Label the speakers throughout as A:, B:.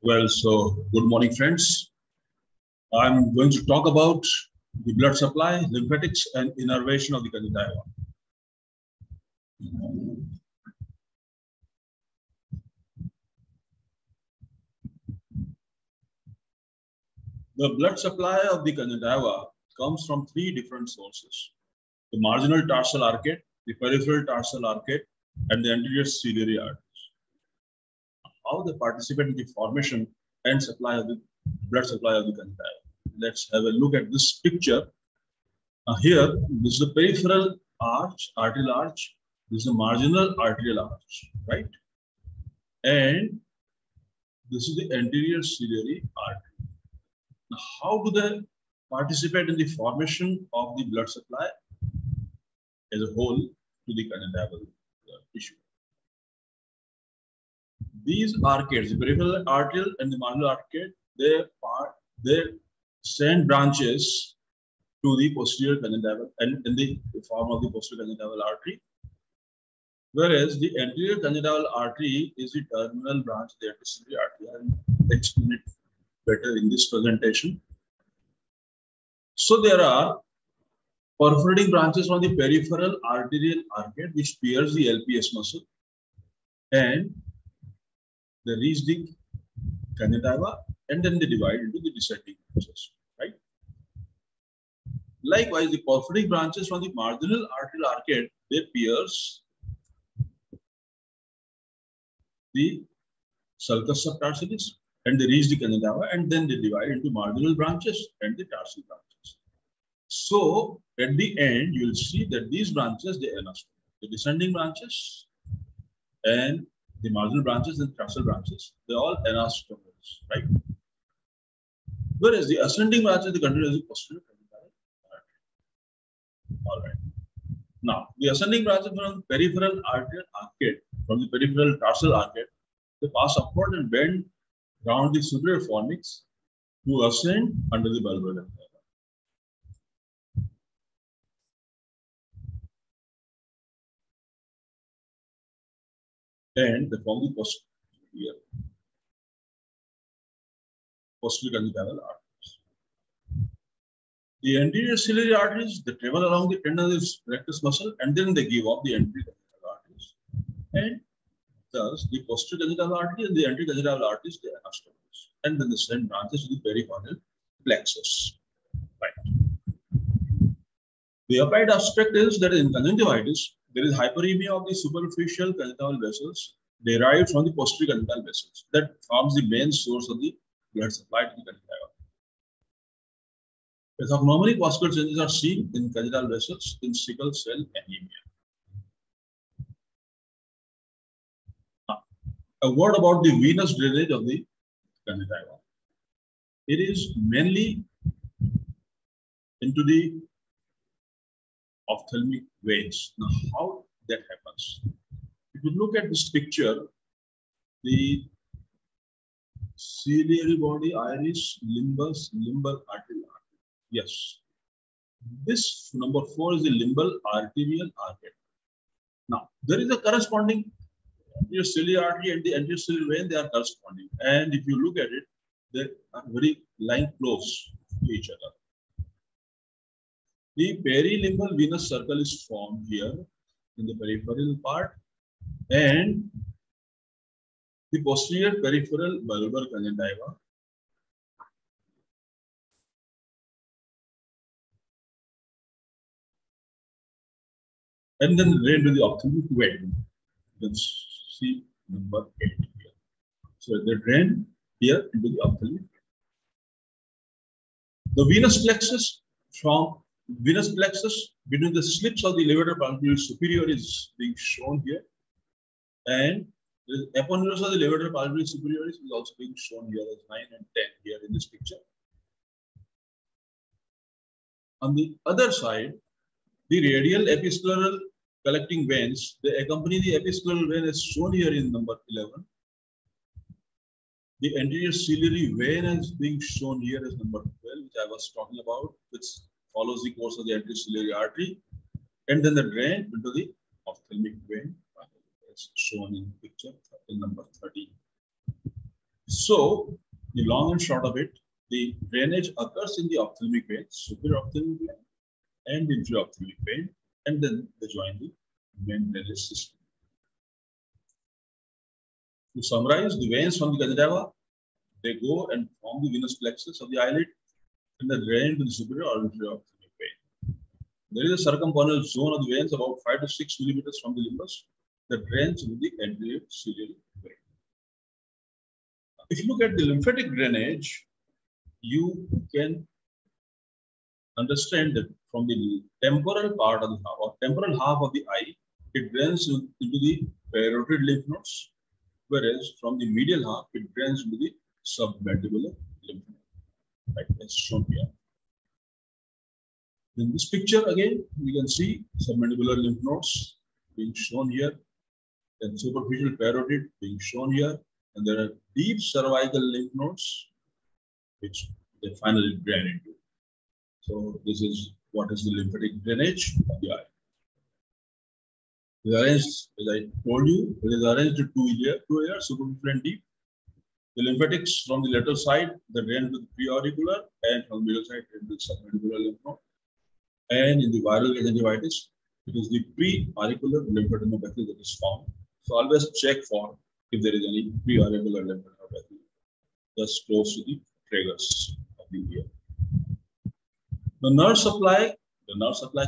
A: So good morning, friends. I'm going to talk about the blood supply, lymphatics, and innervation of the conjunctiva. The blood supply of the conjunctiva comes from three different sources: the marginal tarsal arcade, the peripheral tarsal arcade, and the anterior ciliary arteries. How they participate in the formation and supply of the blood supply of the conjunctiva. Let's have a look at this picture. Here, this is the peripheral arch, arterial arch. This is the marginal arterial arch, right? And this is the anterior ciliary artery. Now, how do they participate in the formation of the blood supply as a whole to the conjunctival tissue? These arcades, the peripheral arterial and the marginal arcade, they send branches to the posterior conjunctival and in the form of the posterior conjunctival artery. Whereas the anterior conjunctival artery is the terminal branch of the anterior ciliary artery. I'll explain it better in this presentation. So there are perforating branches from the peripheral arterial arcade which pierce the LPS muscle and they reach the conjunctiva and then they divide into the descending branches, right? Likewise, the perforating branches from the marginal arterial arcade, they pierce the sulcus subtarsalis and they reach the conjunctiva and then they divide into marginal branches and the tarsal branches. So at the end, you will see that these branches, they are the descending branches and the marginal branches and tarsal branches, they are all anastomosis, right? Whereas the ascending branches, they continue as the posterior conjunctival artery. All right. Now, the ascending branches from peripheral arterial arcade, from the peripheral tarsal arcade, they pass upward and bend round the superior fornix to ascend under the bulbar conjunctiva. And they form the posterior conjunctival arteries. The anterior ciliary arteries, they travel along the tendinous rectus muscle and then they give off the anterior conjunctival arteries. And thus, the posterior conjunctival artery and the anterior conjunctival arteries, they are anastomosis. And then the send branches to the pericorneal plexus. Right. The applied aspect is that in conjunctivitis, there is hyperemia of the superficial conjunctival vessels derived from the posterior conjunctival vessels. That forms the main source of the blood supply to the conjunctiva. Pathognomonic vascular changes are seen in conjunctival vessels in sickle cell anemia. Now, a word about the venous drainage of the conjunctiva. It is mainly into the ophthalmic veins. Now, how that happens? If you look at this picture, the ciliary body, iris, limbus, limbal arterial artery. Yes. This number 4 is the limbal arterial artery. Now, there is a corresponding anterior ciliary artery and the anterior ciliary vein, they are corresponding. And if you look at it, they are very lying close to each other. The perilimbal venous circle is formed here in the peripheral part and the posterior peripheral bulbar conjunctiva and then drain to the ophthalmic vein. Let's see number 8 here. So they drain here into the ophthalmic vein. The venous plexus between the slips of the levator palpebral superior is being shown here, and the eponurus of the levator palpebral superior is also being shown here as 9 and 10 here in this picture. On the other side, the radial episcleral collecting veins, they accompany the episcleral vein as shown here in number 11. The anterior ciliary vein is being shown here as number 12, which I was talking about, which follows the course of the anterior ciliary artery, and then the drain into the ophthalmic vein, as shown in picture in number 13. So the long and short of it, the drainage occurs in the ophthalmic vein, superior ophthalmic vein, and inferior ophthalmic vein, and then they join the main drainage system. To summarize, the veins from the conjunctiva, they go and form the venous plexus of the eyelid and then drain to the superior or inferior ophthalmic vein. There is a circumponal zone of the veins about 5 to 6 millimeters from the limbus that drains into the anterior ciliary vein. If you look at the lymphatic drainage, you can understand that from the temporal part of the half, or temporal half of the eye, it drains into the parotid lymph nodes, whereas from the medial half, it drains into the submandibular lymph node, like as shown here. In this picture, again, we can see submandibular lymph nodes being shown here, then superficial parotid being shown here, and there are deep cervical lymph nodes, which they finally drain into. So this is what is the lymphatic drainage of the eye. It is arranged, as I told you, it is arranged in two layers, superficial and deep. The lymphatics from the lateral side, they drain to the preauricular, and from the middle side, drain to the submandibular lymph node. And in the viral conjunctivitis, it is the pre-auricular lymphadenopathy that is found. So always check for if there is any pre-auricular lymphadenopathy just close to the tragus of the ear. The nerve supply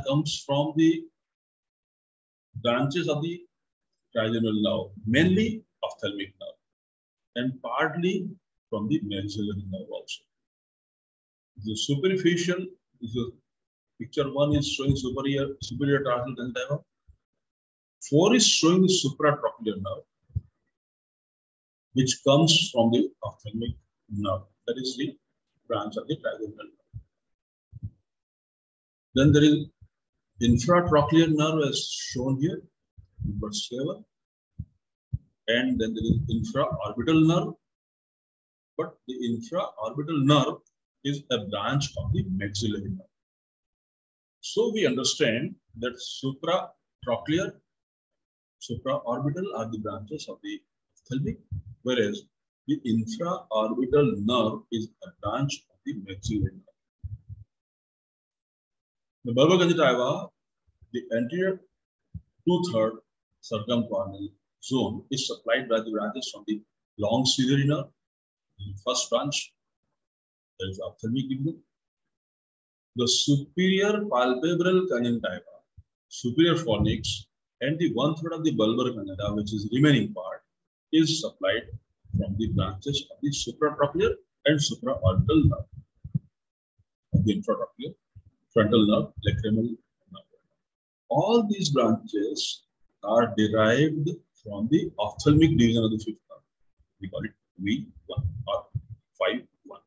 A: comes from the branches of the trigeminal nerve, mainly ophthalmic nerve, and partly from the maxillary nerve also. The superficial is a picture 1 is showing superior tarsal conjunctiva. 4 is showing the supratrochlear nerve, which comes from the ophthalmic nerve. That is the branch of the trigeminal nerve. Then there is infratrochlear nerve as shown here, number 7. And then there is infraorbital nerve. But the infraorbital nerve is a branch of the maxillary nerve. So we understand that supratrochlear, supraorbital are the branches of the ophthalmic, whereas the infraorbital nerve is a branch of the maxillary nerve. The bulbar conjunctiva, the anterior 2/3 circumcorneal zone is supplied by the branches from the long ciliary nerve, the first branch, there is ophthalmic ligament. The superior palpebral conjunctiva, superior fornix, and the 1/3 of the bulbar conjunctiva, which is remaining part, is supplied from the branches of the supratrochlear and supraorbital nerve of the infratrochlear, frontal nerve, lacrimal nerve. All these branches are derived from the ophthalmic division of the fifth nerve. We call it V1 or 5-1.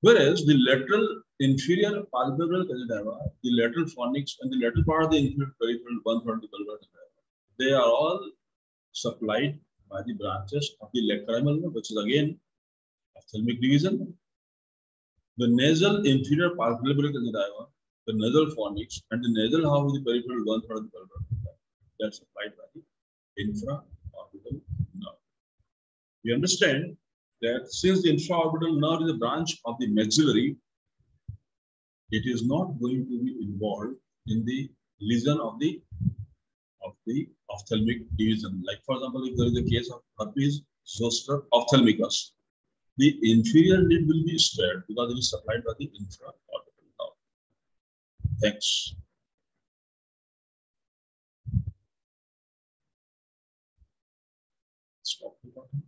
A: Whereas the lateral inferior palpebral conjunctiva, the lateral fornix, and the lateral part of the inferior peripheral 1/3 of the bulbar conjunctiva, they are all supplied by the branches of the lacrimal nerve, which is again ophthalmic division. The nasal inferior palpebral conjunctiva, the nasal fornix, and the nasal half of the peripheral 1/3 of the bulbar conjunctiva, they are supplied by the infraorbital nerve. We understand that since the infraorbital nerve is a branch of the maxillary, it is not going to be involved in the lesion of the ophthalmic division. Like for example, if there is a case of herpes zoster ophthalmicus, the inferior lid will be spared because it is supplied by the infraorbital nerve. Thanks. Stop recording.